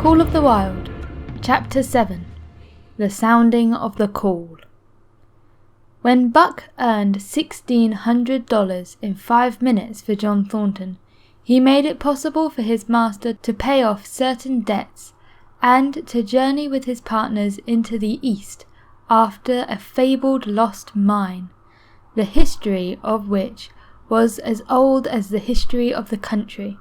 Call of the Wild, Chapter 7. The Sounding of the Call. When Buck earned $1,600 in 5 minutes for John Thornton, he made it possible for his master to pay off certain debts and to journey with his partners into the East after a fabled lost mine, the history of which was as old as the history of the country.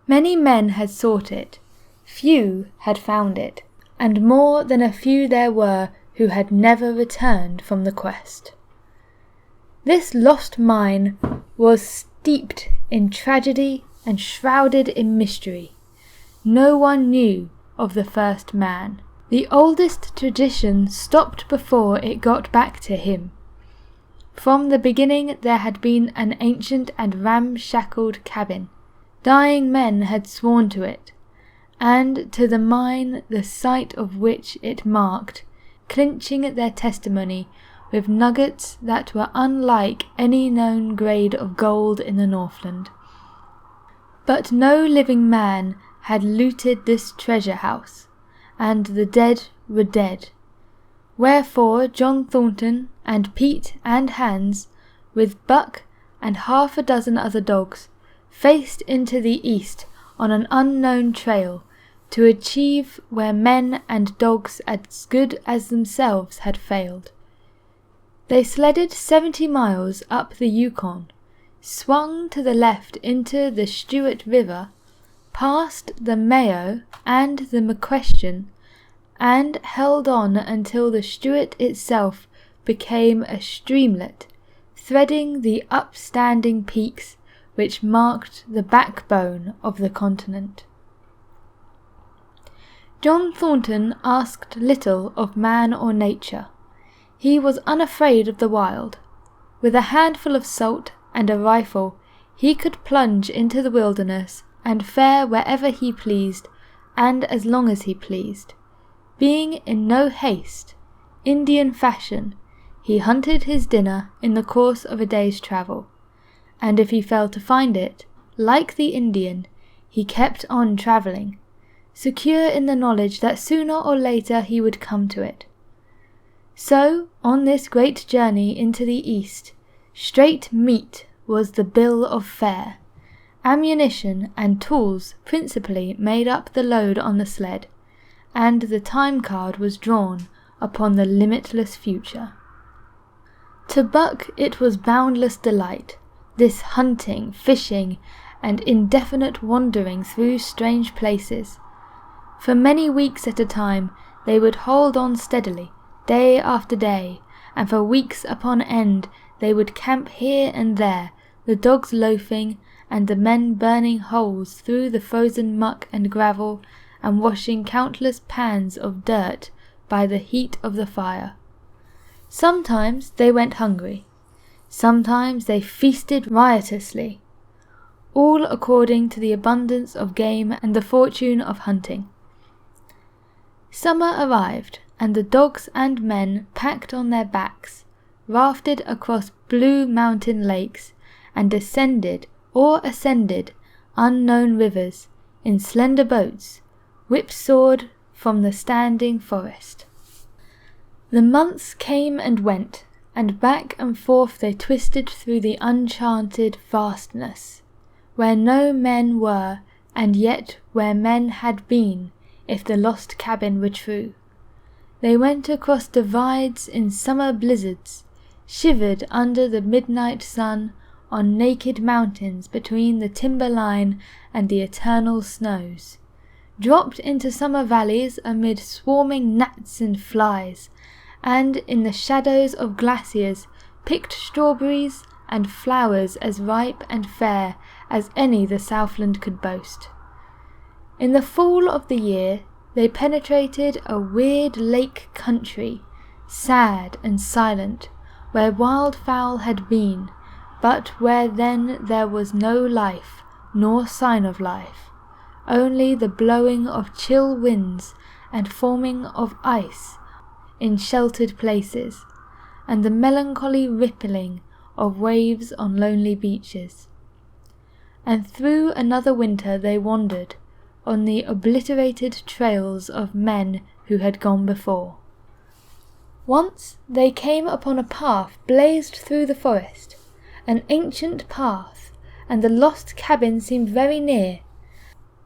Many men had sought it, few had found it, and more than a few there were who had never returned from the quest. This lost mine was steeped in tragedy and shrouded in mystery. No one knew of the first man. The oldest tradition stopped before it got back to him. From the beginning there had been an ancient and ramshackled cabin. Dying men had sworn to it, and to the mine the site of which it marked, clinching their testimony with nuggets that were unlike any known grade of gold in the Northland. But no living man had looted this treasure house, and the dead were dead. Wherefore John Thornton and Pete and Hans, with Buck and 6 other dogs, faced into the east on an unknown trail to achieve where men and dogs as good as themselves had failed. They sledded 70 miles up the Yukon, swung to the left into the Stewart River, past the Mayo and the McQuestion, and held on until the Stewart itself became a streamlet, threading the upstanding peaks which marked the backbone of the continent. John Thornton asked little of man or nature. He was unafraid of the wild. With a handful of salt and a rifle, he could plunge into the wilderness and fare wherever he pleased and as long as he pleased. Being in no haste, Indian fashion, he hunted his dinner in the course of a day's travel, and if he failed to find it, like the Indian, he kept on travelling, secure in the knowledge that sooner or later he would come to it. So, on this great journey into the East, straight meat was the bill of fare. Ammunition and tools principally made up the load on the sled, and the time card was drawn upon the limitless future. To Buck it was boundless delight, this hunting, fishing, and indefinite wandering through strange places. For many weeks at a time they would hold on steadily, day after day, and for weeks upon end they would camp here and there, the dogs loafing, and the men burning holes through the frozen muck and gravel, and washing countless pans of dirt by the heat of the fire. Sometimes they went hungry. Sometimes they feasted riotously, all according to the abundance of game and the fortune of hunting. Summer arrived, and the dogs and men packed on their backs, rafted across blue mountain lakes, and descended or ascended unknown rivers in slender boats, whipsawed from the standing forest. The months came and went, and back and forth they twisted through the uncharted vastness, where no men were, and yet where men had been, if the lost cabin were true. They went across divides in summer blizzards, shivered under the midnight sun on naked mountains between the timber line and the eternal snows, dropped into summer valleys amid swarming gnats and flies, and in the shadows of glaciers picked strawberries and flowers as ripe and fair as any the Southland could boast. In the fall of the year they penetrated a weird lake country, sad and silent, where wildfowl had been, but where then there was no life, nor sign of life, only the blowing of chill winds and forming of ice in sheltered places, and the melancholy rippling of waves on lonely beaches. And through another winter they wandered, on the obliterated trails of men who had gone before. Once they came upon a path blazed through the forest, an ancient path, and the lost cabin seemed very near.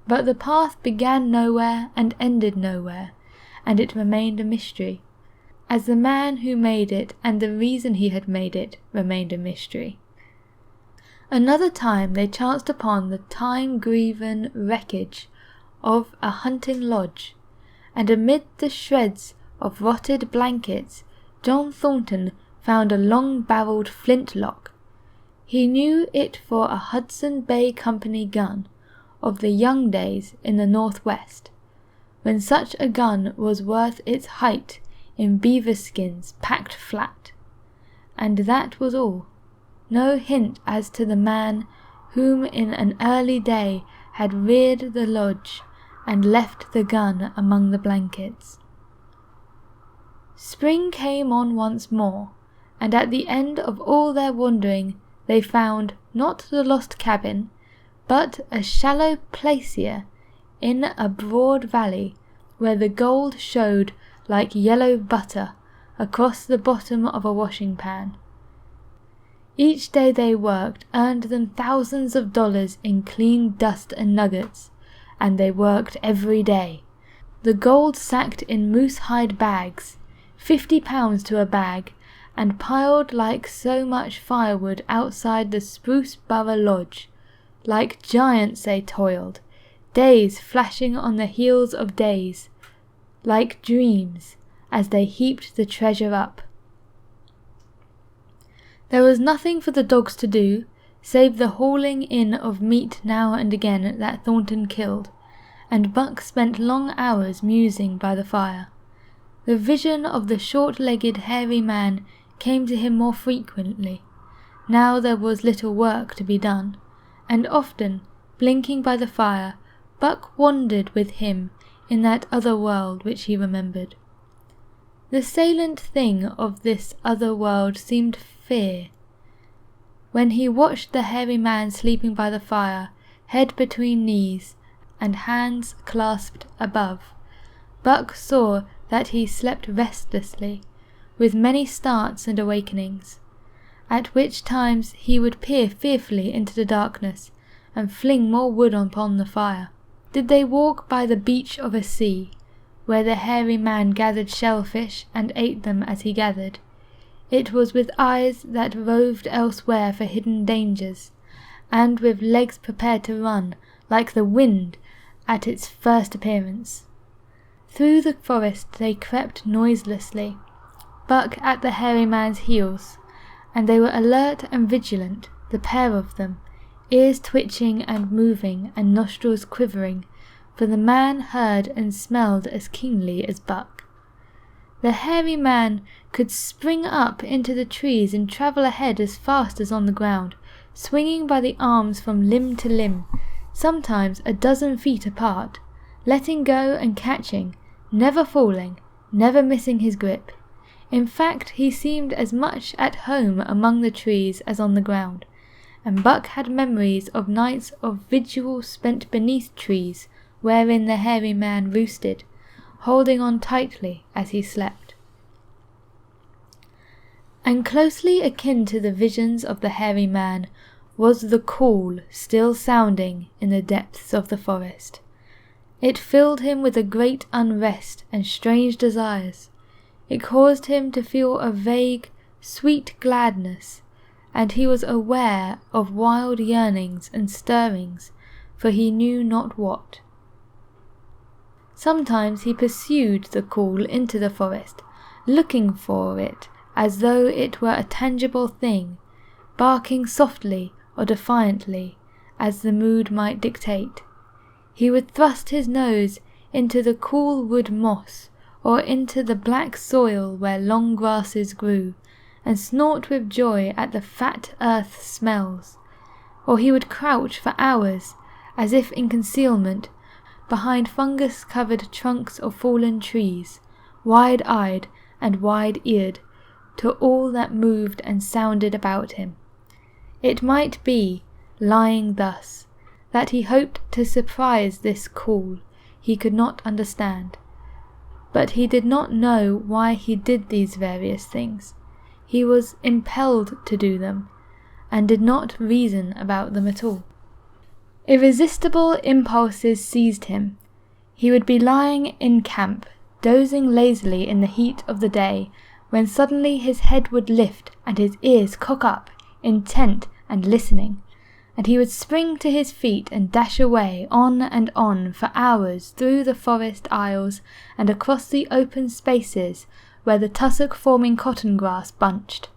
But the path began nowhere and ended nowhere, and it remained a mystery, as the man who made it and the reason he had made it remained a mystery. Another time they chanced upon the time-grieven wreckage of a hunting lodge, and amid the shreds of rotted blankets John Thornton found a long-barrelled flintlock. He knew it for a Hudson Bay Company gun of the young days in the Northwest, when such a gun was worth its height in beaver skins packed flat. And that was all. No hint as to the man whom in an early day had reared the lodge and left the gun among the blankets. Spring came on once more, and at the end of all their wandering they found not the lost cabin, but a shallow placier in a broad valley where the gold showed like yellow butter across the bottom of a washing pan. Each day they worked earned them thousands of dollars in clean dust and nuggets, and they worked every day. The gold sacked in moose-hide bags, 50 pounds to a bag, and piled like so much firewood outside the Spruce Burrow Lodge. Like giants they toiled, days flashing on the heels of days, like dreams, as they heaped the treasure up. There was nothing for the dogs to do, save the hauling in of meat now and again that Thornton killed, and Buck spent long hours musing by the fire. The vision of the short-legged hairy man came to him more frequently. Now there was little work to be done, and often, blinking by the fire, Buck wandered with him in that other world which he remembered. The salient thing of this other world seemed fear. When he watched the hairy man sleeping by the fire, head between knees, and hands clasped above, Buck saw that he slept restlessly, with many starts and awakenings, at which times he would peer fearfully into the darkness, and fling more wood upon the fire. Did they walk by the beach of a sea, where the hairy man gathered shellfish and ate them as he gathered, it was with eyes that roved elsewhere for hidden dangers, and with legs prepared to run, like the wind, at its first appearance. Through the forest they crept noiselessly, Buck at the hairy man's heels, and they were alert and vigilant, the pair of them, ears twitching and moving and nostrils quivering, for the man heard and smelled as keenly as Buck. The hairy man could spring up into the trees and travel ahead as fast as on the ground, swinging by the arms from limb to limb, sometimes a dozen feet apart, letting go and catching, never falling, never missing his grip. In fact, he seemed as much at home among the trees as on the ground, and Buck had memories of nights of vigil spent beneath trees wherein the hairy man roosted, holding on tightly as he slept. And closely akin to the visions of the hairy man was the call still sounding in the depths of the forest. It filled him with a great unrest and strange desires. It caused him to feel a vague, sweet gladness, and he was aware of wild yearnings and stirrings, for he knew not what. Sometimes he pursued the call into the forest, looking for it as though it were a tangible thing, barking softly or defiantly, as the mood might dictate. He would thrust his nose into the cool wood moss, or into the black soil where long grasses grew, and snort with joy at the fat earth smells, or he would crouch for hours, as if in concealment, behind fungus-covered trunks of fallen trees, wide-eyed and wide-eared, to all that moved and sounded about him. It might be, lying thus, that he hoped to surprise this call he could not understand. But he did not know why he did these various things. He was impelled to do them, and did not reason about them at all. Irresistible impulses seized him. He would be lying in camp, dozing lazily in the heat of the day, when suddenly his head would lift and his ears cock up, intent and listening, and he would spring to his feet and dash away on and on for hours through the forest aisles and across the open spaces where the tussock-forming cotton grass bunched.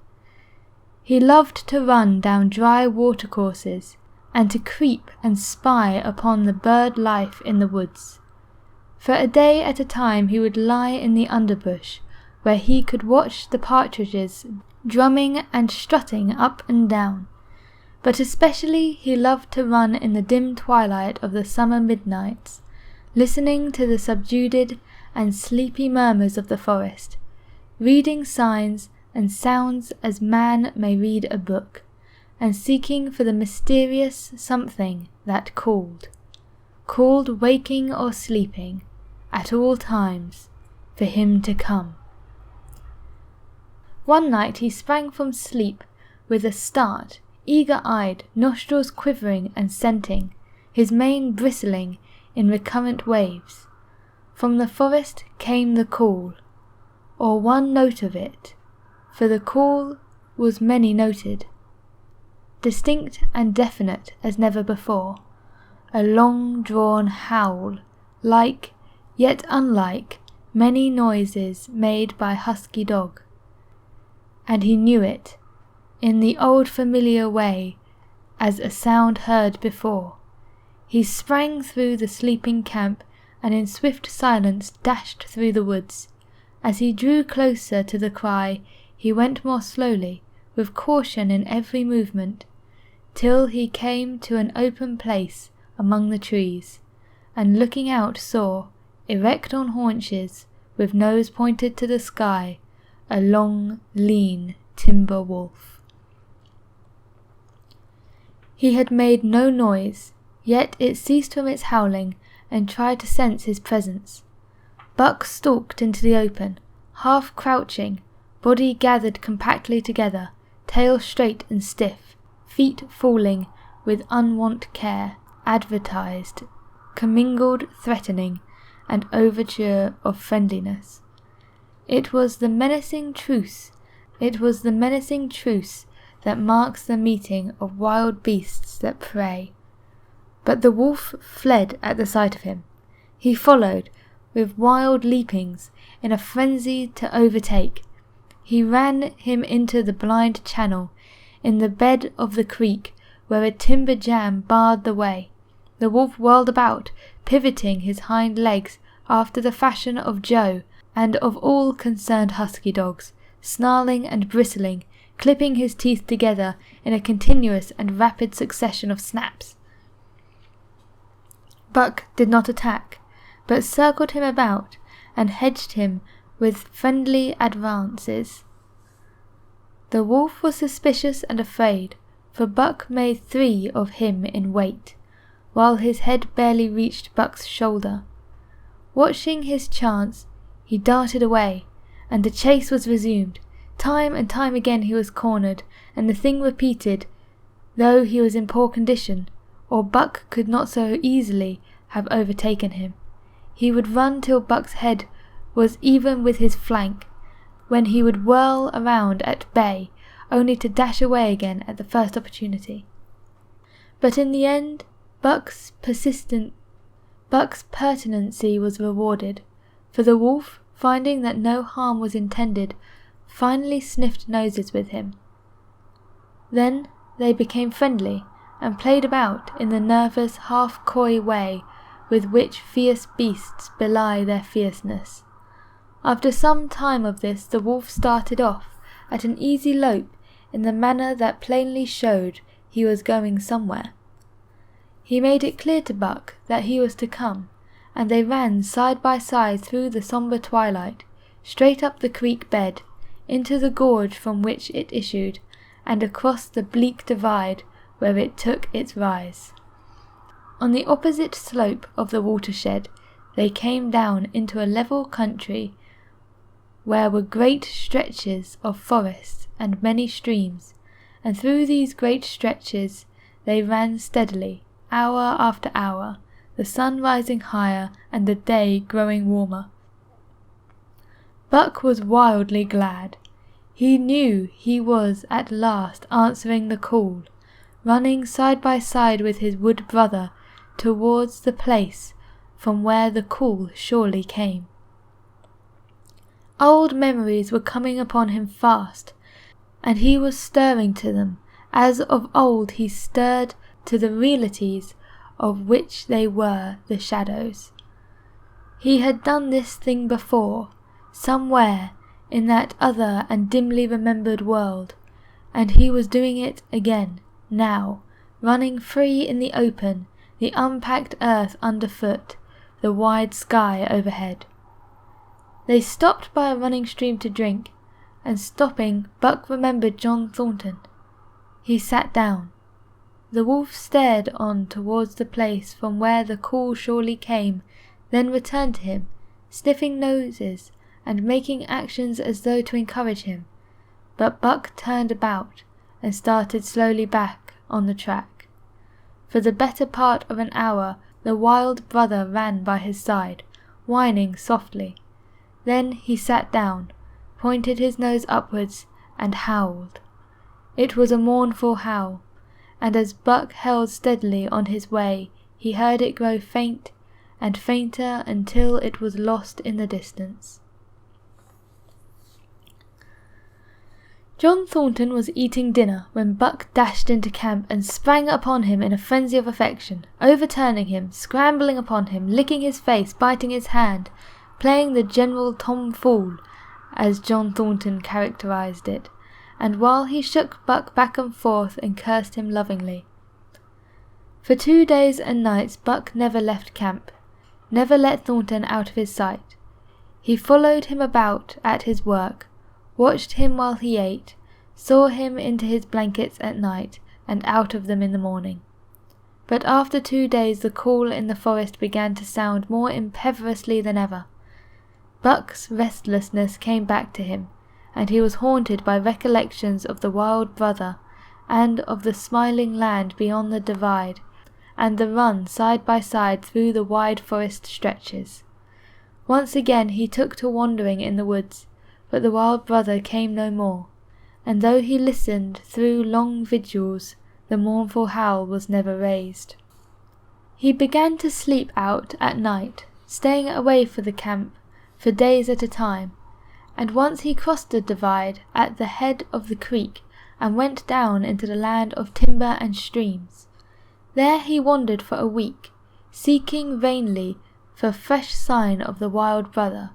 He loved to run down dry watercourses and to creep and spy upon the bird life in the woods. For a day at a time he would lie in the underbush, where he could watch the partridges drumming and strutting up and down. But especially he loved to run in the dim twilight of the summer midnights, listening to the subdued and sleepy murmurs of the forest, reading signs and sounds as man may read a book, and seeking for the mysterious something that called waking or sleeping, at all times, for him to come. One night he sprang from sleep with a start, eager-eyed, nostrils quivering and scenting, his mane bristling in recurrent waves. From the forest came the call, or one note of it, for the call was many-noted, distinct and definite as never before, a long-drawn howl, like, yet unlike, many noises made by husky dog. And he knew it, in the old familiar way, as a sound heard before. He sprang through the sleeping camp, and in swift silence dashed through the woods. As he drew closer to the cry, he went more slowly, with caution in every movement, till he came to an open place among the trees, and looking out saw, erect on haunches, with nose pointed to the sky, a long, lean timber wolf. He had made no noise, yet it ceased from its howling and tried to sense his presence. Buck stalked into the open, half crouching, body gathered compactly together, tail straight and stiff, feet falling with unwont care, advertised, commingled threatening, and overture of friendliness. It was the menacing truce that marks the meeting of wild beasts that prey. But the wolf fled at the sight of him. He followed, with wild leapings, in a frenzy to overtake. He ran him into the blind channel, in the bed of the creek, where a timber jam barred the way. The wolf whirled about, pivoting his hind legs after the fashion of Joe and of all concerned husky dogs, snarling and bristling, clipping his teeth together in a continuous and rapid succession of snaps. Buck did not attack, but circled him about and hedged him with friendly advances. The wolf was suspicious and afraid, for Buck made 3 of him in weight, while his head barely reached Buck's shoulder. Watching his chance, he darted away, and the chase was resumed. Time and time again he was cornered, and the thing repeated, though he was in poor condition, or Buck could not so easily have overtaken him. He would run till Buck's head was even with his flank, when he would whirl around at bay, only to dash away again at the first opportunity. But in the end, Buck's pertinency was rewarded, for the wolf, finding that no harm was intended, finally sniffed noses with him. Then they became friendly, and played about in the nervous, half-coy way with which fierce beasts belie their fierceness. After some time of this, the wolf started off at an easy lope in the manner that plainly showed he was going somewhere. He made it clear to Buck that he was to come, and they ran side by side through the sombre twilight, straight up the creek bed, into the gorge from which it issued, and across the bleak divide where it took its rise. On the opposite slope of the watershed they came down into a level country where were great stretches of forest and many streams, and through these great stretches they ran steadily, hour after hour, the sun rising higher and the day growing warmer. Buck was wildly glad. He knew he was at last answering the call, running side by side with his wood brother towards the place from where the call surely came. Old memories were coming upon him fast, and he was stirring to them, as of old he stirred to the realities of which they were the shadows. He had done this thing before, somewhere in that other and dimly remembered world, and he was doing it again, now, running free in the open, the unpacked earth underfoot, the wide sky overhead. They stopped by a running stream to drink, and stopping, Buck remembered John Thornton. He sat down. The wolf stared on towards the place from where the call surely came, then returned to him, sniffing noses and making actions as though to encourage him. But Buck turned about and started slowly back on the track. For the better part of an hour the wild brother ran by his side, whining softly. Then he sat down, pointed his nose upwards, and howled. It was a mournful howl, and as Buck held steadily on his way, he heard it grow faint and fainter until it was lost in the distance. John Thornton was eating dinner when Buck dashed into camp and sprang upon him in a frenzy of affection, overturning him, scrambling upon him, licking his face, biting his hand, playing the general tomfool, as John Thornton characterized it, and while he shook Buck back and forth and cursed him lovingly. For 2 days and nights Buck never left camp, never let Thornton out of his sight. He followed him about at his work, watched him while he ate, saw him into his blankets at night and out of them in the morning. But after 2 days the call in the forest began to sound more impetuously than ever. Buck's restlessness came back to him, and he was haunted by recollections of the wild brother, and of the smiling land beyond the divide, and the run side by side through the wide forest stretches. Once again he took to wandering in the woods, but the wild brother came no more, and though he listened through long vigils, the mournful howl was never raised. He began to sleep out at night, staying away from the camp for days at a time, and once he crossed the divide at the head of the creek and went down into the land of timber and streams. There he wandered for a week, seeking vainly for fresh sign of the wild brother,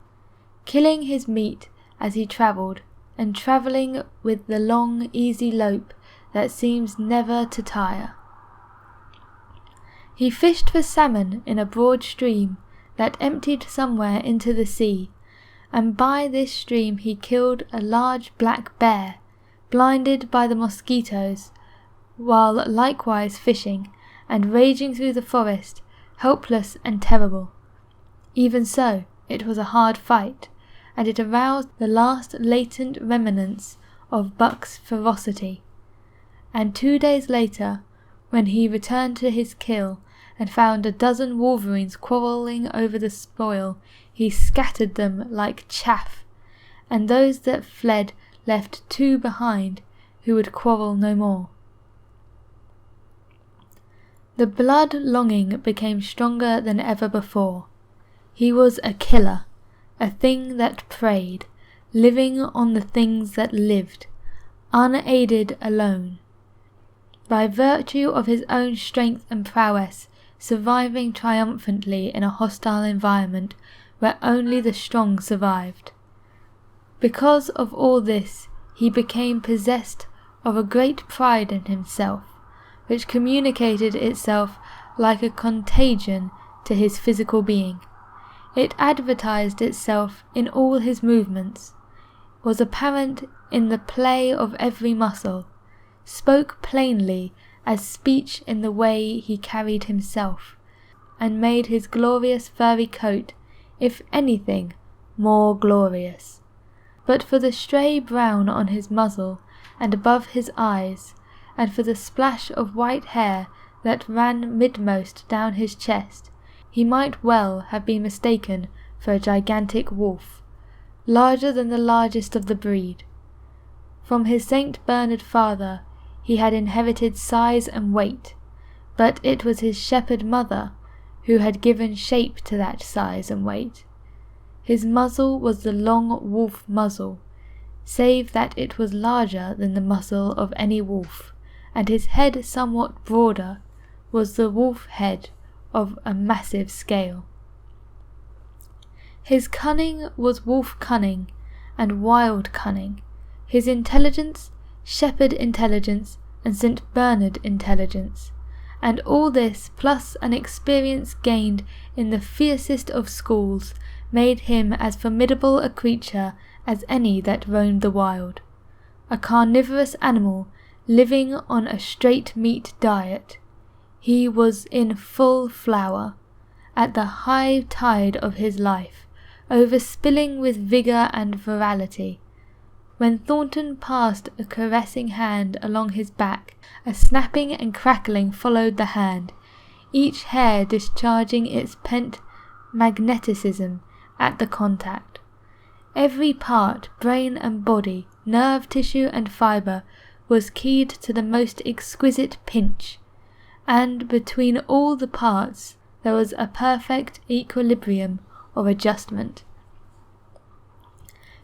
killing his meat as he travelled, and travelling with the long, easy lope that seems never to tire. He fished for salmon in a broad stream that emptied somewhere into the sea, and by this stream he killed a large black bear, blinded by the mosquitoes, while likewise fishing, and raging through the forest, helpless and terrible. Even so, it was a hard fight, and it aroused the last latent remnants of Buck's ferocity. And 2 days later, when he returned to his kill, and found a dozen wolverines quarrelling over the spoil, he scattered them like chaff, and those that fled left 2 behind, who would quarrel no more. The blood longing became stronger than ever before. He was a killer, a thing that preyed, living on the things that lived, unaided alone. By virtue of his own strength and prowess, surviving triumphantly in a hostile environment where only the strong survived. Because of all this, he became possessed of a great pride in himself, which communicated itself like a contagion to his physical being. It advertised itself in all his movements, was apparent in the play of every muscle, spoke plainly as speech in the way he carried himself, and made his glorious furry coat, if anything, more glorious. But for the stray brown on his muzzle and above his eyes, and for the splash of white hair that ran midmost down his chest, he might well have been mistaken for a gigantic wolf, larger than the largest of the breed. From his St. Bernard father he had inherited size and weight, but it was his shepherd mother who had given shape to that size and weight. His muzzle was the long wolf muzzle, save that it was larger than the muzzle of any wolf, and his head somewhat broader, was the wolf head of a massive scale. His cunning was wolf cunning and wild cunning, his intelligence shepherd intelligence and St. Bernard intelligence, and all this plus an experience gained in the fiercest of schools made him as formidable a creature as any that roamed the wild, a carnivorous animal living on a straight meat diet. He was in full flower, at the high tide of his life, overspilling with vigour and virality. When Thornton passed a caressing hand along his back, a snapping and crackling followed the hand, each hair discharging its pent magneticism at the contact. Every part, brain and body, nerve tissue and fibre, was keyed to the most exquisite pinch, and between all the parts there was a perfect equilibrium or adjustment.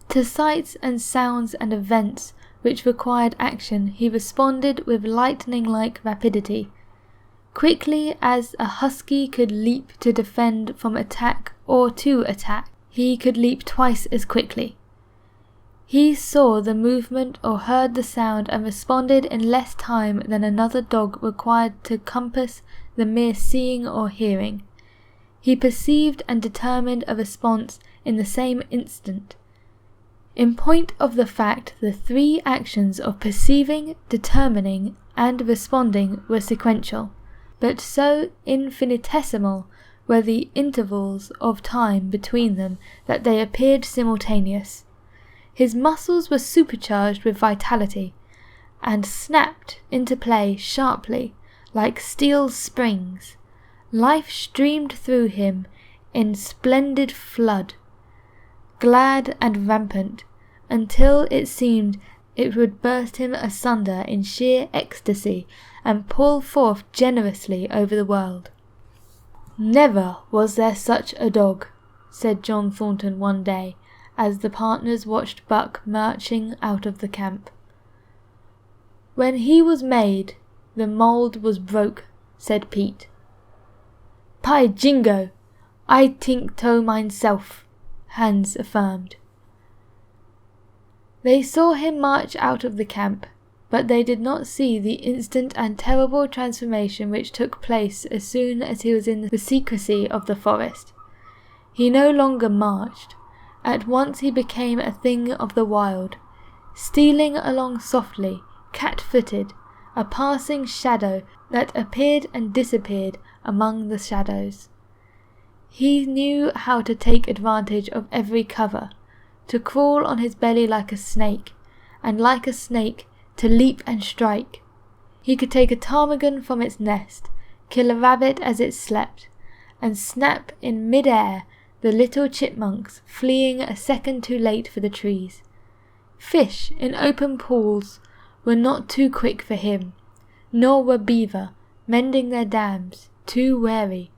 To sights and sounds and events which required action he responded with lightning-like rapidity. Quickly as a husky could leap to defend from attack or to attack, he could leap twice as quickly. He saw the movement or heard the sound and responded in less time than another dog required to compass the mere seeing or hearing. He perceived and determined a response in the same instant. In point of the fact, the three actions of perceiving, determining, and responding were sequential, but so infinitesimal were the intervals of time between them that they appeared simultaneous. His muscles were supercharged with vitality, and snapped into play sharply, like steel springs. Life streamed through him in splendid flood, glad and rampant, until it seemed it would burst him asunder in sheer ecstasy and pour forth generously over the world. "Never was there such a dog," said John Thornton one day, as the partners watched Buck marching out of the camp. "When he was made, the mould was broke," said Pete. "By jingo, I tink to myself," Hans affirmed. They saw him march out of the camp, but they did not see the instant and terrible transformation which took place as soon as he was in the secrecy of the forest. He no longer marched. At once he became a thing of the wild, stealing along softly, cat-footed, a passing shadow that appeared and disappeared among the shadows. He knew how to take advantage of every cover, to crawl on his belly like a snake, and like a snake to leap and strike. He could take a ptarmigan from its nest, kill a rabbit as it slept, and snap in mid-air the little chipmunks fleeing a second too late for the trees. Fish in open pools were not too quick for him, nor were beaver, mending their dams, too wary.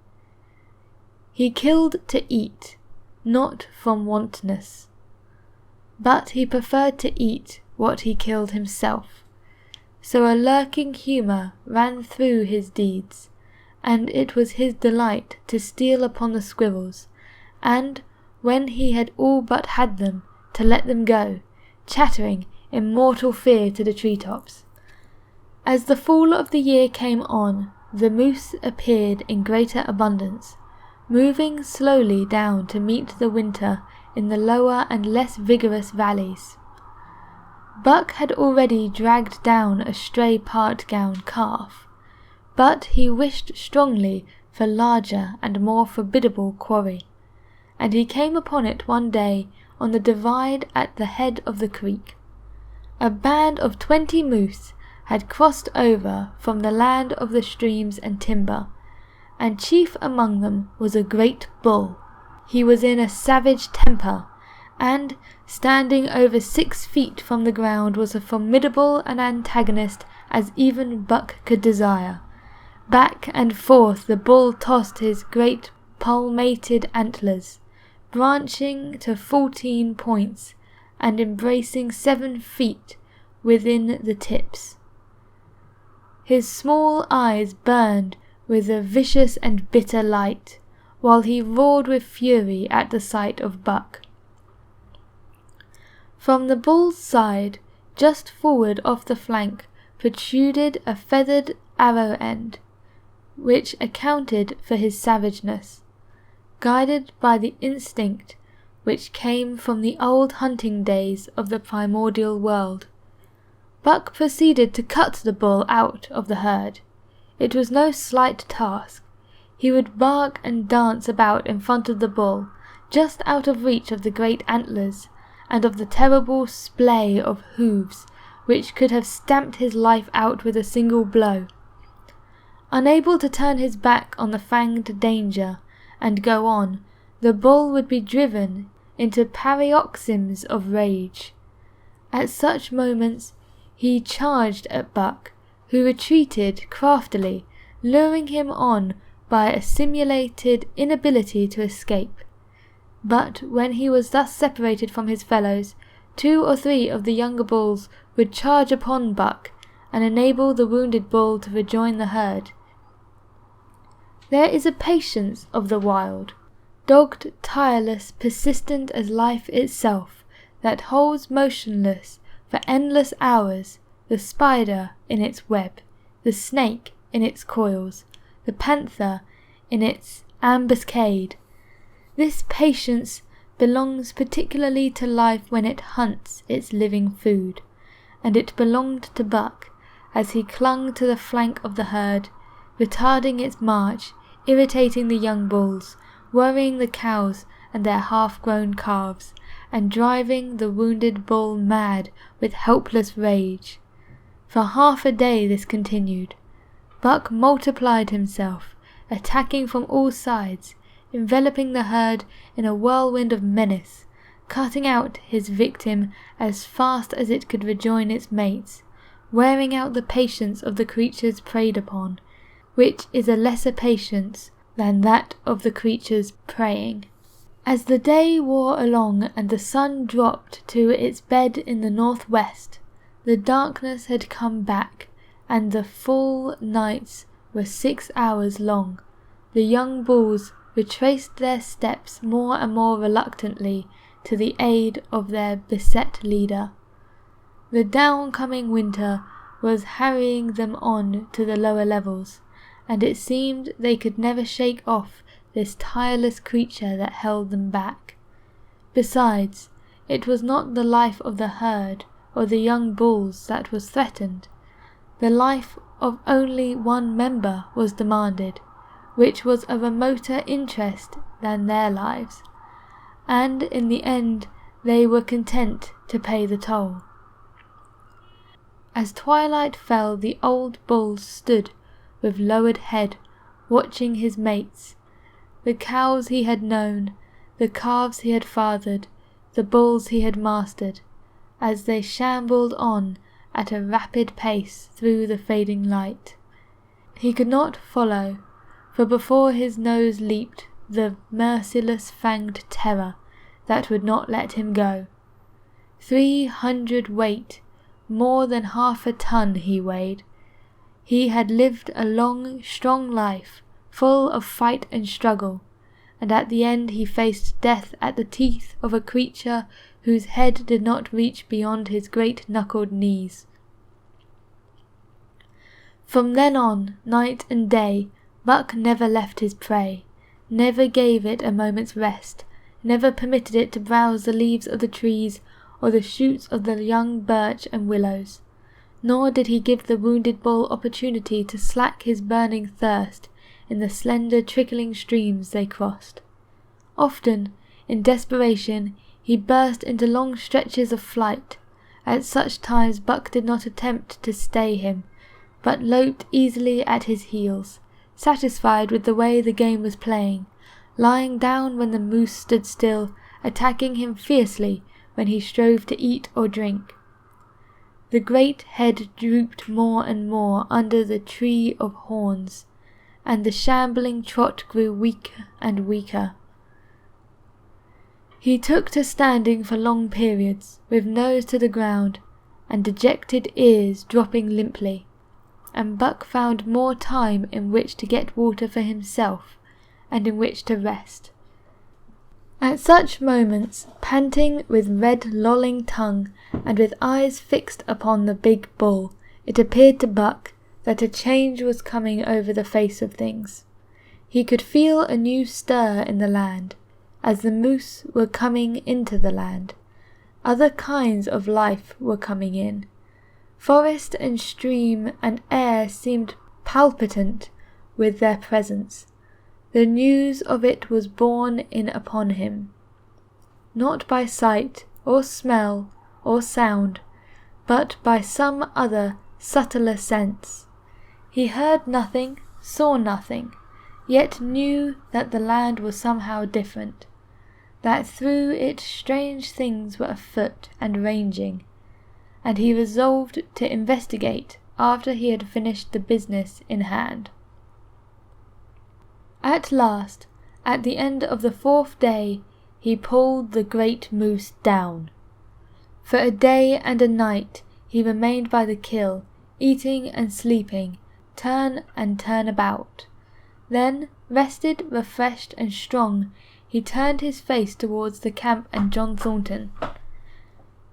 He killed to eat, not from wantonness, but he preferred to eat what he killed himself. So a lurking humour ran through his deeds, and it was his delight to steal upon the squirrels, and, when he had all but had them, to let them go, chattering in mortal fear to the tree-tops. As the fall of the year came on, the moose appeared in greater abundance, moving slowly down to meet the winter in the lower and less vigorous valleys. Buck had already dragged down a stray part-gown calf, but he wished strongly for larger and more formidable quarry, and he came upon it one day on the divide at the head of the creek. A band of 20 moose had crossed over from the land of the streams and timber, and chief among them was a great bull. He was in a savage temper, and, standing over 6 feet from the ground, was as formidable an antagonist as even Buck could desire. Back and forth the bull tossed his great palmated antlers, branching to 14 points, and embracing 7 feet within the tips. His small eyes burned with a vicious and bitter light, while he roared with fury at the sight of Buck. From the bull's side, just forward off the flank, protruded a feathered arrow end, which accounted for his savageness. Guided by the instinct which came from the old hunting days of the primordial world, Buck proceeded to cut the bull out of the herd. It was no slight task. He would bark and dance about in front of the bull, just out of reach of the great antlers, and of the terrible splay of hooves, which could have stamped his life out with a single blow. Unable to turn his back on the fanged danger, and go on, the bull would be driven into paroxysms of rage. At such moments he charged at Buck, who retreated craftily, luring him on by a simulated inability to escape. But when he was thus separated from his fellows, 2 or 3 of the younger bulls would charge upon Buck, and enable the wounded bull to rejoin the herd. There is a patience of the wild, dogged, tireless, persistent as life itself, that holds motionless for endless hours the spider in its web, the snake in its coils, the panther in its ambuscade. This patience belongs particularly to life when it hunts its living food, and it belonged to Buck, as he clung to the flank of the herd, retarding its march, irritating the young bulls, worrying the cows and their half-grown calves, and driving the wounded bull mad with helpless rage. For half a day this continued. Buck multiplied himself, attacking from all sides, enveloping the herd in a whirlwind of menace, cutting out his victim as fast as it could rejoin its mates, wearing out the patience of the creatures preyed upon, which is a lesser patience than that of the creatures preying. As the day wore along and the sun dropped to its bed in the northwest, the darkness had come back, and the full nights were 6 hours long. The young bulls retraced their steps more and more reluctantly to the aid of their beset leader. The downcoming winter was harrying them on to the lower levels, and it seemed they could never shake off this tireless creature that held them back. Besides, it was not the life of the herd or the young bulls that was threatened. The life of only one member was demanded, which was a remoter interest than their lives, and in the end they were content to pay the toll. As twilight fell, the old bull stood with lowered head, watching his mates, the cows he had known, the calves he had fathered, the bulls he had mastered, as they shambled on at a rapid pace through the fading light. He could not follow, for before his nose leaped the merciless fanged terror that would not let him go. 300 weight, more than half a ton he weighed. He had lived a long, strong life, full of fight and struggle, and at the end he faced death at the teeth of a creature whose head did not reach beyond his great knuckled knees. From then on, night and day, Buck never left his prey, never gave it a moment's rest, never permitted it to browse the leaves of the trees or the shoots of the young birch and willows, nor did he give the wounded bull opportunity to slack his burning thirst in the slender trickling streams they crossed. Often, in desperation, he burst into long stretches of flight. At such times Buck did not attempt to stay him, but loped easily at his heels, satisfied with the way the game was playing, lying down when the moose stood still, attacking him fiercely when he strove to eat or drink. The great head drooped more and more under the tree of horns, and the shambling trot grew weaker and weaker. He took to standing for long periods, with nose to the ground, and dejected ears dropping limply, and Buck found more time in which to get water for himself, and in which to rest. At such moments, panting, with red lolling tongue, and with eyes fixed upon the big bull, it appeared to Buck that a change was coming over the face of things. He could feel a new stir in the land, as the moose were coming into the land. Other kinds of life were coming in. Forest and stream and air seemed palpitant with their presence. The news of it was borne in upon him, not by sight or smell or sound, but by some other subtler sense. He heard nothing, saw nothing, yet knew that the land was somehow different, that through it strange things were afoot and ranging, and he resolved to investigate after he had finished the business in hand. At last, at the end of the 4th day, he pulled the great moose down. For a day and a night he remained by the kill, eating and sleeping, turn and turn about. Then, rested, refreshed, and strong, he turned his face towards the camp and John Thornton.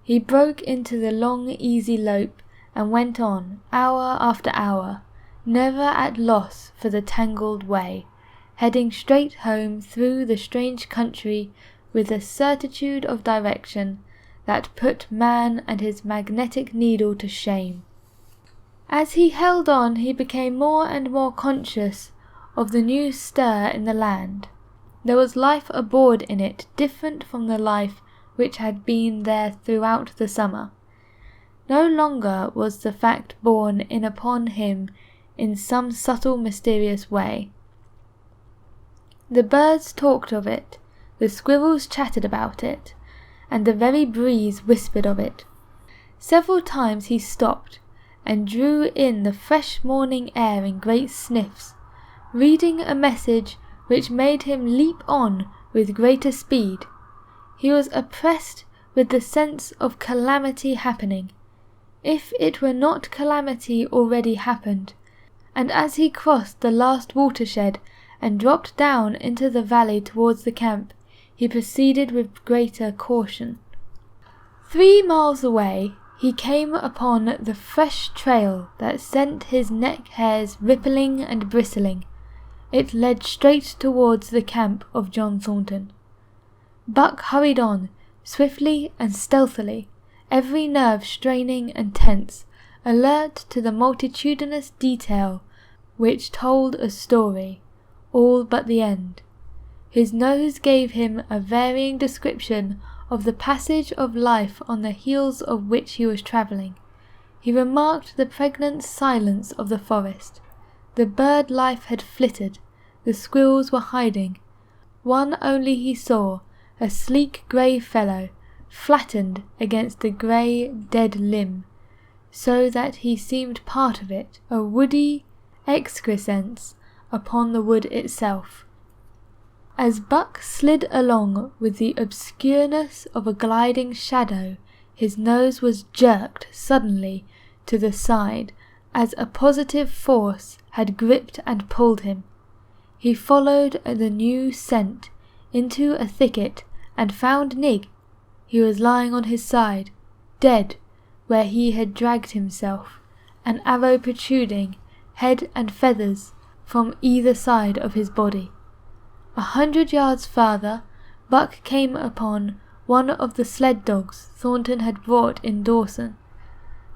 He broke into the long, easy lope, and went on, hour after hour, never at loss for the tangled way, heading straight home through the strange country with a certitude of direction that put man and his magnetic needle to shame. As he held on, he became more and more conscious of the new stir in the land. There was life aboard in it, different from the life which had been there throughout the summer. No longer was the fact borne in upon him in some subtle, mysterious way. The birds talked of it, the squirrels chattered about it, and the very breeze whispered of it. Several times he stopped, and drew in the fresh morning air in great sniffs, reading a message which made him leap on with greater speed. He was oppressed with the sense of calamity happening, if it were not calamity already happened, and as he crossed the last watershed and dropped down into the valley towards the camp, he proceeded with greater caution. 3 miles away he came upon the fresh trail that sent his neck hairs rippling and bristling. It led straight towards the camp of John Thornton. Buck hurried on, swiftly and stealthily, every nerve straining and tense, alert to the multitudinous detail which told a story, all but the end. His nose gave him a varying description of the passage of life on the heels of which he was travelling. He remarked the pregnant silence of the forest. The bird life had flitted, the squirrels were hiding. One only he saw, a sleek grey fellow, flattened against the grey dead limb, so that he seemed part of it, a woody excrescence upon the wood itself. As Buck slid along with the obscureness of a gliding shadow, his nose was jerked suddenly to the side, as a positive force had gripped and pulled him. He followed the new scent into a thicket and found Nig. He was lying on his side, dead, where he had dragged himself, an arrow protruding, head and feathers, from either side of his body. 100 yards farther, Buck came upon one of the sled dogs Thornton had brought in Dawson.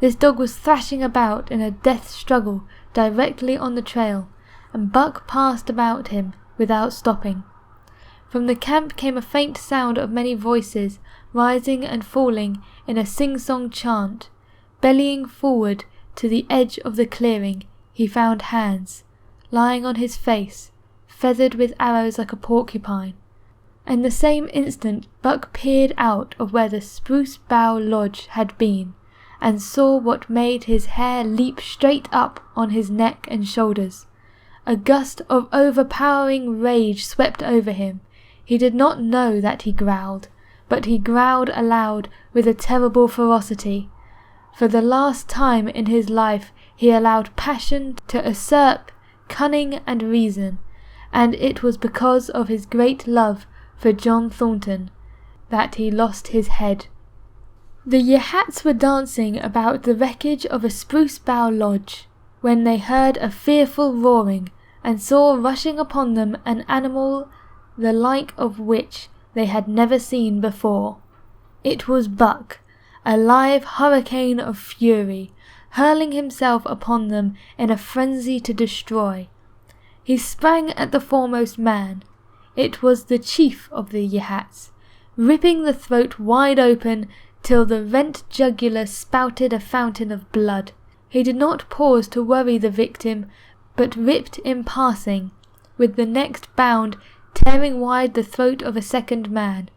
This dog was thrashing about in a death struggle directly on the trail, and Buck passed about him without stopping. From the camp came a faint sound of many voices rising and falling in a sing-song chant. Bellying forward to the edge of the clearing, he found Hans, lying on his face, feathered with arrows like a porcupine. In the same instant Buck peered out of where the spruce bough lodge had been, and saw what made his hair leap straight up on his neck and shoulders. A gust of overpowering rage swept over him. He did not know that he growled, but he growled aloud with a terrible ferocity. For the last time in his life he allowed passion to usurp cunning and reason, and it was because of his great love for John Thornton that he lost his head. The Yehats were dancing about the wreckage of a spruce bough lodge, when they heard a fearful roaring, and saw rushing upon them an animal the like of which they had never seen before. It was Buck, a live hurricane of fury, hurling himself upon them in a frenzy to destroy. He sprang at the foremost man. It was the chief of the Yehats, ripping the throat wide open till the rent jugular spouted a fountain of blood. He did not pause to worry the victim, but ripped in passing, with the next bound tearing wide the throat of a second man.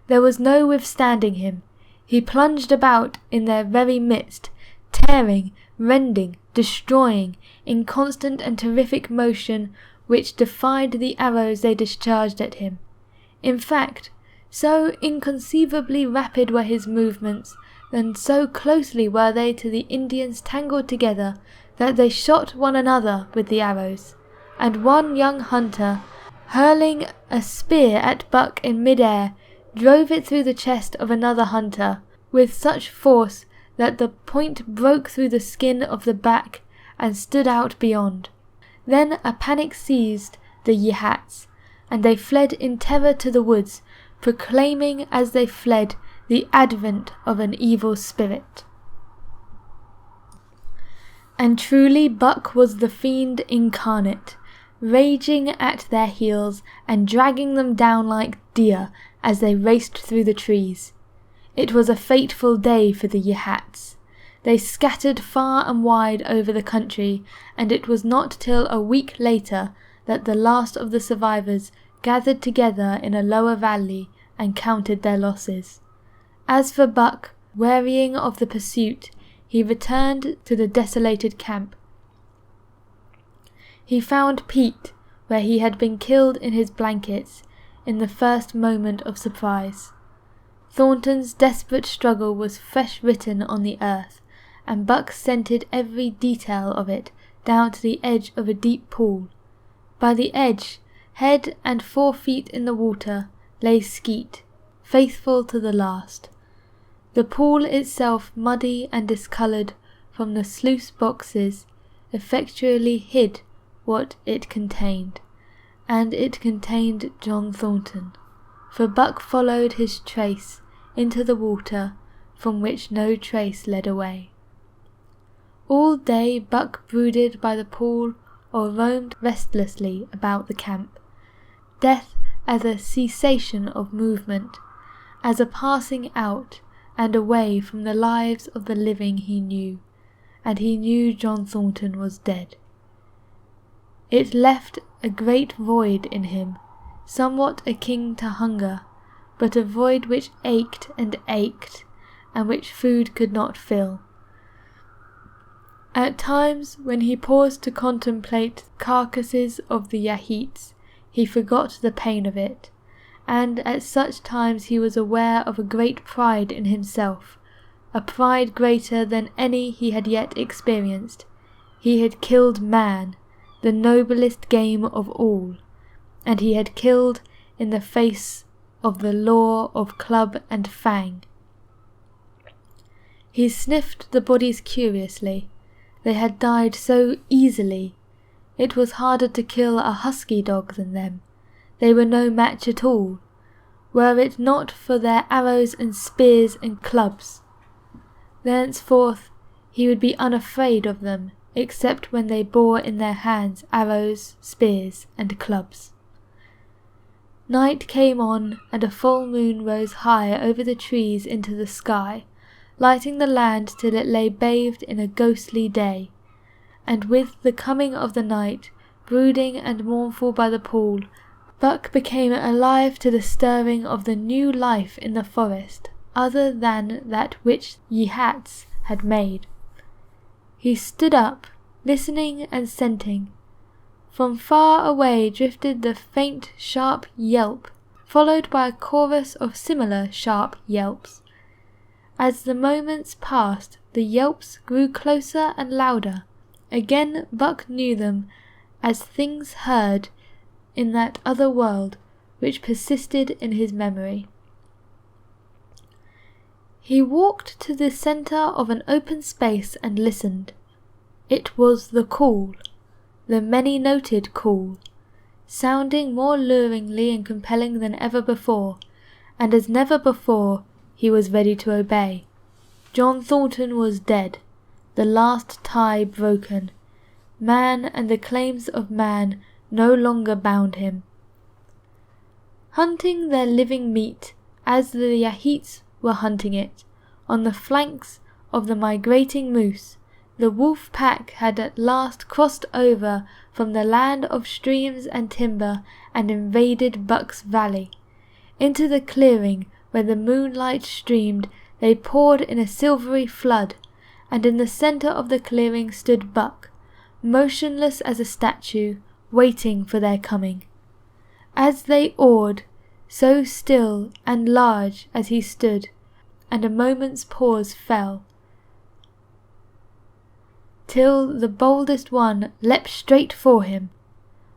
There was no withstanding him. He plunged about in their very midst, tearing, rending, destroying, in constant and terrific motion which defied the arrows they discharged at him. In fact, so inconceivably rapid were his movements, and so closely were they to the Indians tangled together, that they shot one another with the arrows, and one young hunter, hurling a spear at Buck in mid-air, drove it through the chest of another hunter, with such force that the point broke through the skin of the back and stood out beyond. Then a panic seized the Yehats, and they fled in terror to the woods, proclaiming as they fled the advent of an evil spirit. And truly Buck was the fiend incarnate, raging at their heels and dragging them down like deer as they raced through the trees. It was a fateful day for the Yehats. They scattered far and wide over the country, and it was not till a week later that the last of the survivors gathered together in a lower valley and counted their losses. As for Buck, wearying of the pursuit, he returned to the desolated camp. He found Pete, where he had been killed in his blankets, in the first moment of surprise. Thornton's desperate struggle was fresh written on the earth, and Buck scented every detail of it down to the edge of a deep pool. By the edge, head and 4 feet in the water, lay Skeet, faithful to the last. The pool itself, muddy and discoloured from the sluice boxes, effectually hid what it contained, and it contained John Thornton, for Buck followed his trace into the water from which no trace led away. All day Buck brooded by the pool or roamed restlessly about the camp. Death as a cessation of movement, as a passing out and away from the lives of the living he knew, and he knew John Thornton was dead. It left a great void in him, somewhat akin to hunger, but a void which ached, and which food could not fill. At times, when he paused to contemplate the carcasses of the Yahits, he forgot the pain of it, and at such times he was aware of a great pride in himself, a pride greater than any he had yet experienced. He had killed man, the noblest game of all, and he had killed in the face of the law of club and fang. He sniffed the bodies curiously. They had died so easily. It was harder to kill a husky dog than them. They were no match at all, were it not for their arrows and spears and clubs. Thenceforth he would be unafraid of them except when they bore in their hands arrows, spears, and clubs. Night came on, and a full moon rose high over the trees into the sky, lighting the land till it lay bathed in a ghostly day. And with the coming of the night, brooding and mournful by the pool, Buck became alive to the stirring of the new life in the forest, other than that which ye hats had made. He stood up, listening and scenting. From far away drifted the faint, sharp yelp, followed by a chorus of similar sharp yelps. As the moments passed, the yelps grew closer and louder. Again Buck knew them as things heard in that other world which persisted in his memory. He walked to the centre of an open space and listened. It was the call, the many-noted call, sounding more luringly and compelling than ever before, and as never before he was ready to obey. John Thornton was dead, the last tie broken. Man and the claims of man no longer bound him. Hunting their living meat, as the Yahites were hunting it, on the flanks of the migrating moose, the wolf pack had at last crossed over from the land of streams and timber and invaded Buck's Valley. Into the clearing where the moonlight streamed they poured in a silvery flood, and in the centre of the clearing stood Buck, motionless as a statue, waiting for their coming. As they awed, so still and large as he stood, and a moment's pause fell, till the boldest one leapt straight for him.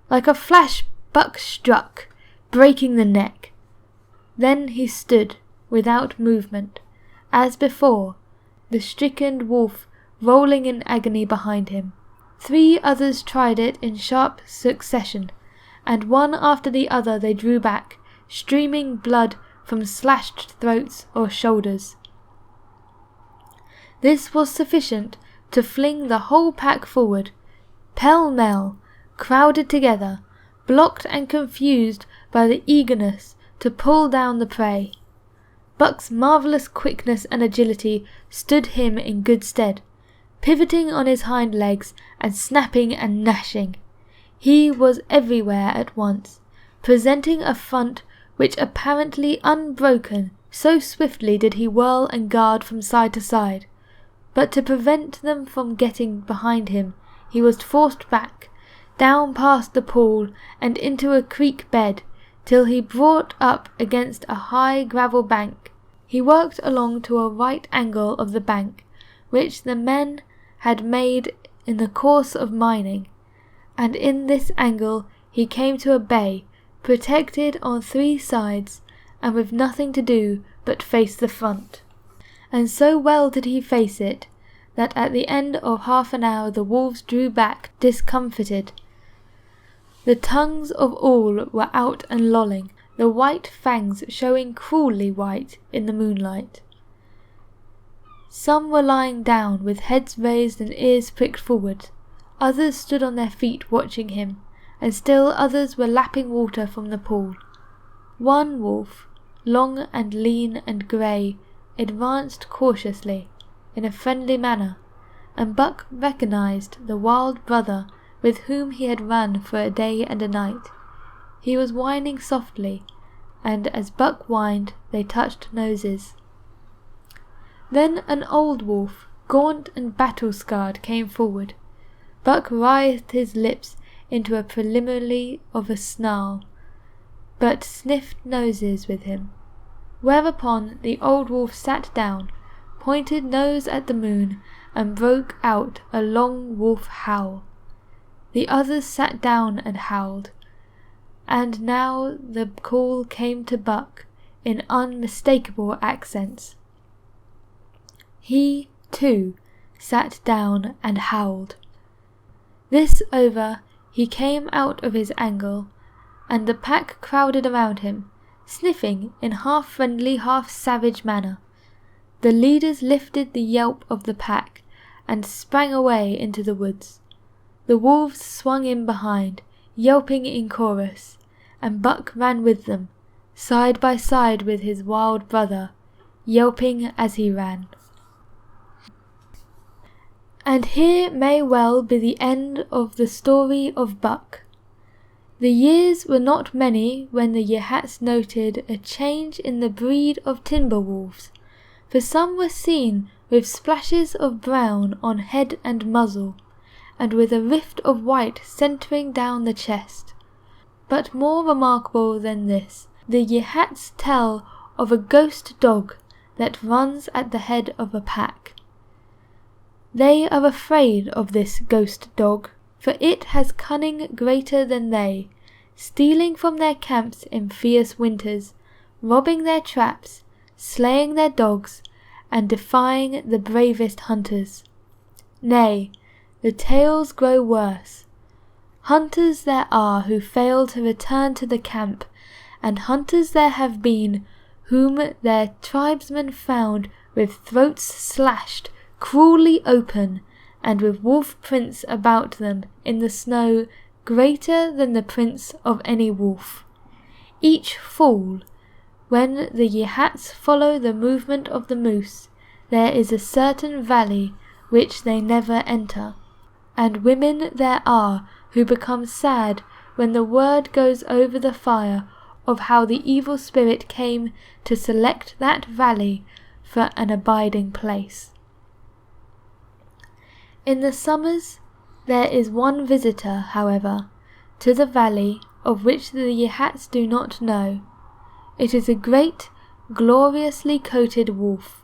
Like a flash Buck struck, breaking the neck. Then he stood, without movement, as before, the stricken wolf rolling in agony behind him. 3 others tried it in sharp succession, and one after the other they drew back, streaming blood from slashed throats or shoulders. This was sufficient to fling the whole pack forward, pell-mell, crowded together, blocked and confused by the eagerness to pull down the prey. Buck's marvellous quickness and agility stood him in good stead, pivoting on his hind legs and snapping and gnashing. He was everywhere at once, presenting a front which apparently unbroken, so swiftly did he whirl and guard from side to side. But to prevent them from getting behind him, he was forced back, down past the pool and into a creek bed, till he brought up against a high gravel bank. He worked along to a right angle of the bank, which the men had made in the course of mining, and in this angle he came to a bay, protected on 3 sides, and with nothing to do but face the front. And so well did he face it, that at the end of half an hour the wolves drew back discomfited. The tongues of all were out and lolling, the white fangs showing cruelly white in the moonlight. Some were lying down with heads raised and ears pricked forward, others stood on their feet watching him, and still others were lapping water from the pool. One wolf, long and lean and grey, advanced cautiously, in a friendly manner, and Buck recognized the wild brother with whom he had run for a day and a night. He was whining softly, and as Buck whined they touched noses. Then an old wolf, gaunt and battle-scarred, came forward. Buck writhed his lips into a preliminary of a snarl, but sniffed noses with him. Whereupon the old wolf sat down, pointed nose at the moon, and broke out a long wolf howl. The others sat down and howled, and now the call came to Buck in unmistakable accents. He, too, sat down and howled. This over, he came out of his angle, and the pack crowded around him, sniffing in half-friendly, half-savage manner. The leaders lifted the yelp of the pack, and sprang away into the woods. The wolves swung in behind, yelping in chorus, and Buck ran with them, side by side with his wild brother, yelping as he ran. And here may well be the end of the story of Buck. The years were not many when the Yehats noted a change in the breed of timber wolves, for some were seen with splashes of brown on head and muzzle, and with a rift of white centering down the chest. But more remarkable than this, the Yehats tell of a ghost dog that runs at the head of a pack. They are afraid of this ghost dog, for it has cunning greater than they, stealing from their camps in fierce winters, robbing their traps, slaying their dogs, and defying the bravest hunters. Nay, the tales grow worse. Hunters there are who fail to return to the camp, and hunters there have been whom their tribesmen found with throats slashed cruelly open, and with wolf prints about them in the snow greater than the prints of any wolf. Each fool, when the Yehats follow the movement of the moose, there is a certain valley which they never enter, and women there are who become sad when the word goes over the fire of how the evil spirit came to select that valley for an abiding place. In the summers there is one visitor, however, to the valley of which the Yehats do not know. It is a great, gloriously coated wolf,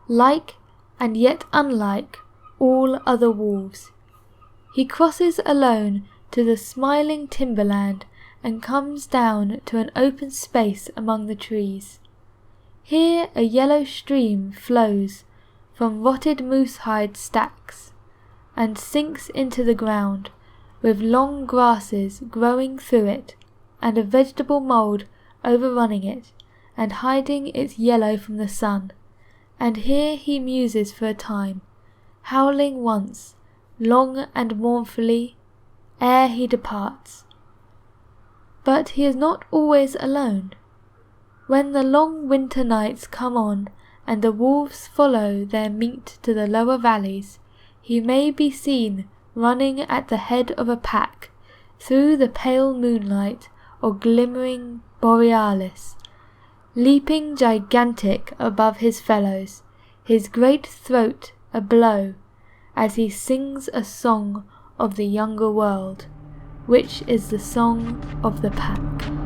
like and yet unlike all other wolves. He crosses alone to the smiling timberland and comes down to an open space among the trees. Here a yellow stream flows from rotted moose-hide stacks, and sinks into the ground, with long grasses growing through it, and a vegetable mould overrunning it, and hiding its yellow from the sun. And here he muses for a time, howling once, long and mournfully, ere he departs. But he is not always alone. When the long winter nights come on, and the wolves follow their meat to the lower valleys, he may be seen running at the head of a pack, through the pale moonlight or glimmering borealis, leaping gigantic above his fellows, his great throat ablow, as he sings a song of the younger world, which is the song of the pack.